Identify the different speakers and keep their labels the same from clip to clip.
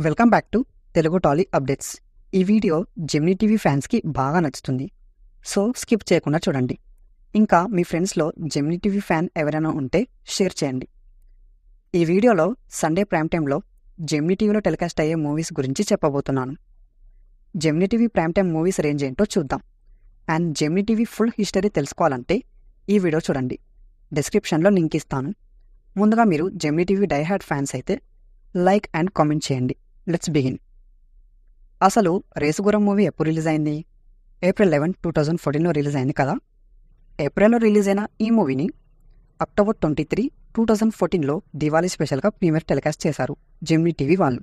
Speaker 1: Welcome back to Telugu Tally updates. ఈ video Gemini TV ఫ్యాన్స్కి బాగా నచ్చుతుంది, సో స్కిప్ చేయకుండా చూడండి. ఇంకా మీ ఫ్రెండ్స్లో జెమినీ టీవీ ఫ్యాన్ ఎవరైనా ఉంటే షేర్ చేయండి. ఈ వీడియోలో సండే ప్రైమ్ టైంలో జెమినీ టీవీలో టెలికాస్ట్ అయ్యే మూవీస్ గురించి చెప్పబోతున్నాను. Gemini TV prime time movies range ఏంటో చూద్దాం. And Gemini TV full history తెలుసుకోవాలంటే ఈ వీడియో చూడండి, డిస్క్రిప్షన్లో లింక్ ఇస్తాను. ముందుగా మీరు Gemini TV die hard fans అయితే లైక్ అండ్ కామెంట్ చేయండి. Let's begin. అసలు రేసుగుర్రం మూవీ ఎప్పుడు రిలీజ్ అయింది? April 11, 2014లో రిలీజ్ అయింది కదా. ఏప్రిల్లో రిలీజ్ అయిన ఈ మూవీని October 23, 2014లో దివాళీ స్పెషల్గా ప్రీమియర్ టెలికాస్ట్ చేశారు జెమినీ టీవీ వాళ్ళు.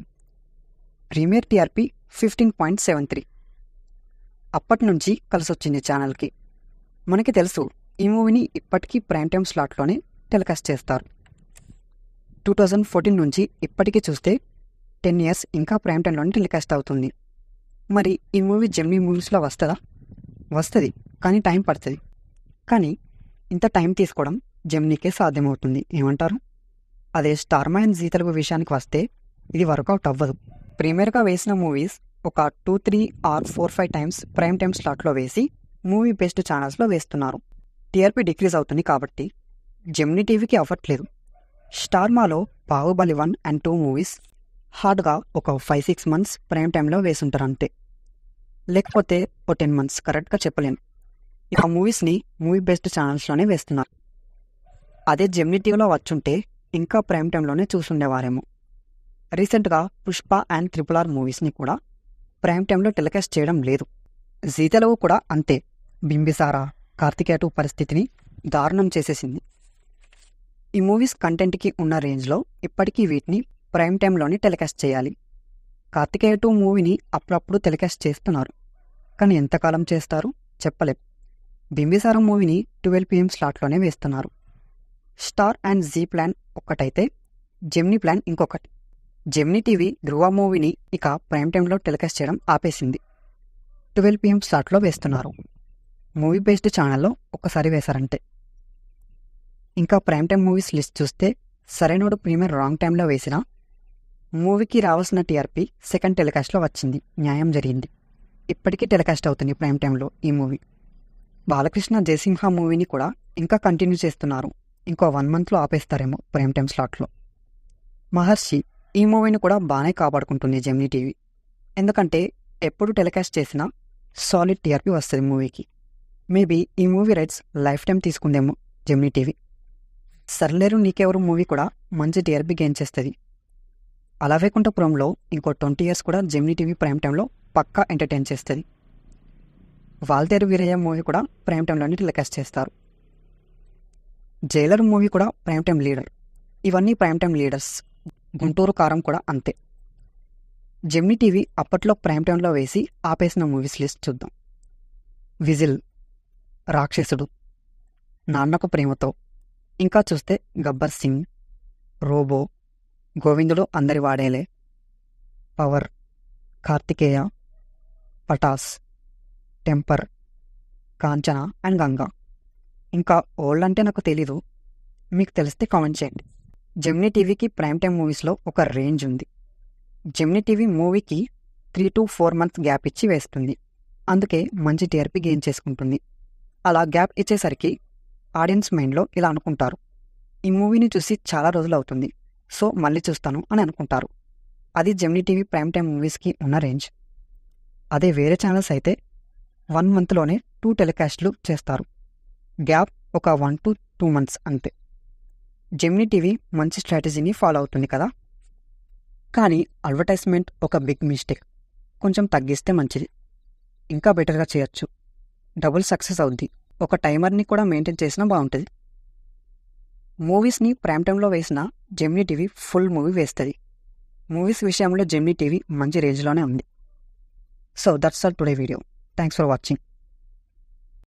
Speaker 1: Premiere TRP 15.73. అప్పటి నుంచి కలిసొచ్చింది ఛానల్కి. మనకి తెలుసు ఈ మూవీని ఇప్పటికీ ప్రైమ్ టైమ్ స్లాట్లోనే టెలికాస్ట్ చేస్తారు. 2014 నుంచి ఇప్పటికీ చూస్తే 10 years ఇంకా ప్రైమ్ టైంలోనే టెలికాస్ట్ అవుతుంది. మరి ఈ మూవీ జెమినీ మూవీస్లో వస్తుందా? వస్తుంది, కానీ టైం పడుతుంది. కానీ ఇంత టైం తీసుకోవడం జెమినీకే సాధ్యమవుతుంది, ఏమంటారు? అదే స్టార్మా అండ్ జీ తెలుగు విషయానికి వస్తే ఇది వర్కౌట్ అవ్వదు. ప్రీమియర్గా వేసిన మూవీస్ ఒక 2, 3 or 4, 5 times ప్రైమ్ టైం స్లాట్లో వేసి మూవీ బేస్డ్ ఛానల్స్లో వేస్తున్నారు. టీఆర్పీ డిక్రీజ్ అవుతుంది కాబట్టి జెమినీ టీవీకి అవ్వట్లేదు. స్టార్మాలో బాహుబలి 1 and 2 మూవీస్ హార్డ్గా ఒక 5-6 months ప్రైమ్ టైంలో వేసుంటారు అంతే, లేకపోతే ఓ 10 months, కరెక్ట్గా చెప్పలేను. ఇక మూవీస్ని మూవీ బేస్డ్ ఛానల్స్లోనే వేస్తున్నారు. అదే జెమినీ టీవీలో వచ్చుంటే ఇంకా ప్రైమ్ టైంలోనే చూసుండేవారేమో. రీసెంట్గా పుష్ప అండ్ RRR మూవీస్ని కూడా ప్రైమ్ టైంలో టెలికాస్ట్ చేయడం లేదు. జీ తెలుగు కూడా అంతే. బింబిసారా, కార్తికేయ 2 పరిస్థితిని దారుణం చేసేసింది. ఈ మూవీస్ కంటెంట్కి ఉన్న రేంజ్లో ఇప్పటికీ వీటిని ప్రైమ్ టైంలోనే టెలికాస్ట్ చేయాలి. కార్తికేయ 2 మూవీని అప్పుడప్పుడు టెలికాస్ట్ చేస్తున్నారు, కానీ ఎంతకాలం చేస్తారు చెప్పలేం. బింబిసారా మూవీని 12 PM స్లాట్లోనే వేస్తున్నారు. స్టార్ అండ్ జీ ప్లాన్ ఒక్కటైతే జెమినీ ప్లాన్ ఇంకొకటి. జెమినీ టీవీ ధ్రువ మూవీని ఇక ప్రైమ్ టైంలో టెలికాస్ట్ చేయడం ఆపేసింది. 12 PM స్లాట్లో వేస్తున్నారు. మూవీ బేస్డ్ ఛానల్లో ఒక్కసారి వేశారంటే. ఇంకా ప్రైమ్ టైం మూవీస్ లిస్ట్ చూస్తే సరైనోడు ప్రీమియర్ రాంగ్ టైంలో వేసిన మూవీకి రావాల్సిన టీఆర్పీ సెకండ్ టెలికాస్ట్లో వచ్చింది, న్యాయం జరిగింది. ఇప్పటికీ టెలికాస్ట్ అవుతుంది ప్రైమ్ టైంలో ఈ మూవీ. బాలకృష్ణ జయసింహ మూవీని కూడా ఇంకా కంటిన్యూ చేస్తున్నారు. ఇంకో 1 monthలో ఆపేస్తారేమో ప్రైమ్ టైం స్లాట్లో. మహర్షి ఈ మూవీని కూడా బాగానే కాపాడుకుంటుంది జెమినీ టీవీ, ఎందుకంటే ఎప్పుడు టెలికాస్ట్ చేసినా సాలిడ్ టీఆర్పీ వస్తుంది మూవీకి. మేబీ ఈ మూవీ రైట్స్ లైఫ్ టైం తీసుకుందేమో Gemini TV. Sarileru Neekevvaru movie కూడా మంచి టీఆర్పీ గెయిన్ చేస్తుంది. అలా వైకుంఠపురంలో ఇంకో 20 years కూడా జెమినీ టీవీ ప్రైమ్ టైంలో పక్కా ఎంటర్టైన్ చేస్తుంది. వాల్తేరు వీరయ్య మూవీ కూడా ప్రైమ్ టైంలోనే టెలికాస్ట్ చేస్తారు. జైలర్ మూవీ కూడా ప్రైమ్ టైం లీడర్. ఇవన్నీ ప్రైమ్ టైం లీడర్స్. గుంటూరు కారం కూడా అంతే. జెమినీ టీవీ అప్పట్లో ప్రైమ్ టైంలో వేసి ఆపేసిన మూవీస్ లిస్ట్ చూద్దాం. విజిల్, రాక్షసుడు, నాన్నకు ప్రేమతో, ఇంకా చూస్తే గబ్బర్ సింగ్, రోబో, గోవిందుడు అందరి వాడేలే, పవర్, కార్తికేయ, పటాస్, టెంపర్, కాంచన అండ్ గంగా. ఇంకా ఓల్డ్ అంటే నాకు తెలీదు, మీకు తెలిస్తే కామెంట్ చేయండి. జెమినీ టీవీకి ప్రైమ్ టైం మూవీస్లో ఒక రేంజ్ ఉంది. జెమినీ టీవీ మూవీకి 3 to 4 months గ్యాప్ ఇచ్చి వేస్తుంది, అందుకే మంచి టీఆర్పీ గెయిన్ చేసుకుంటుంది. అలా గ్యాప్ ఇచ్చేసరికి ఆడియన్స్ మైండ్లో ఇలా అనుకుంటారు, ఈ మూవీని చూసి చాలా రోజులు అవుతుంది, సో మళ్ళీ చూస్తాను అని అనుకుంటారు. అది జెమినీ టీవీ ప్రైమ్ టైం మూవీస్కి ఉన్న రేంజ్. అదే వేరే ఛానల్స్ అయితే 1 monthలోనే 2 టెలికాస్ట్లు చేస్తారు. గ్యాప్ ఒక 1 to 2 months అంతే. జెమినీ టీవీ మంచి స్ట్రాటజీని ఫాలో అవుతుంది కదా. కానీ అడ్వర్టైజ్మెంట్ ఒక బిగ్ మిస్టేక్. కొంచెం తగ్గిస్తే మంచిది, ఇంకా బెటర్గా చేయొచ్చు, డబుల్ సక్సెస్ అవుద్ది. ఒక టైమర్ని కూడా మెయింటైన్ చేసినా బాగుంటుంది. మూవీస్ని ప్రైమ్ టైంలో వేసిన జెమినీ టీవీ ఫుల్ మూవీ వేస్తుంది. మూవీస్ విషయంలో జెమినీ టీవీ మంచి రేంజ్లోనే ఉంది. So that's all today video. Thanks for watching.